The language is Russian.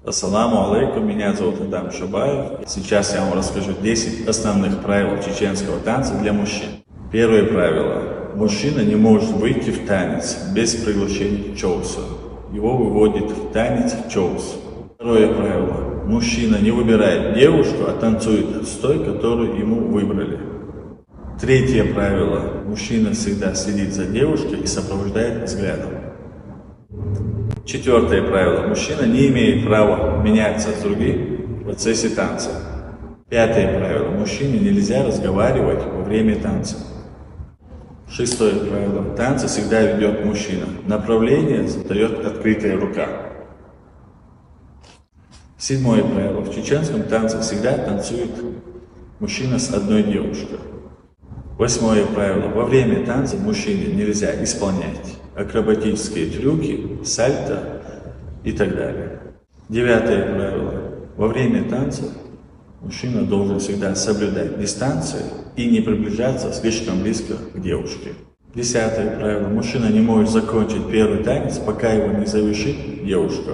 Ассаламу алейкум, меня зовут Адам Шабаев. Сейчас я вам расскажу 10 основных правил чеченского танца для мужчин. Первое правило. Мужчина не может выйти в танец без приглашения чоуса. Его выводит в танец чоус. Второе правило. Мужчина не выбирает девушку, а танцует с той, которую ему выбрали. Третье правило. Мужчина всегда следит за девушкой и сопровождает взглядом. Четвертое правило. Мужчина не имеет права меняться с другим в процессе танца. Пятое правило. Мужчине нельзя разговаривать во время танца. Шестое правило. В танце всегда ведет мужчина. Направление задает открытая рука. Седьмое правило. В чеченском танце всегда танцует мужчина с одной девушкой. Восьмое правило. Во время танца мужчине нельзя исполнять акробатические трюки, сальто и так далее. Девятое правило. Во время танца мужчина должен всегда соблюдать дистанцию и не приближаться слишком близко к девушке. Десятое правило. Мужчина не может закончить первый танец, пока его не завершит девушка.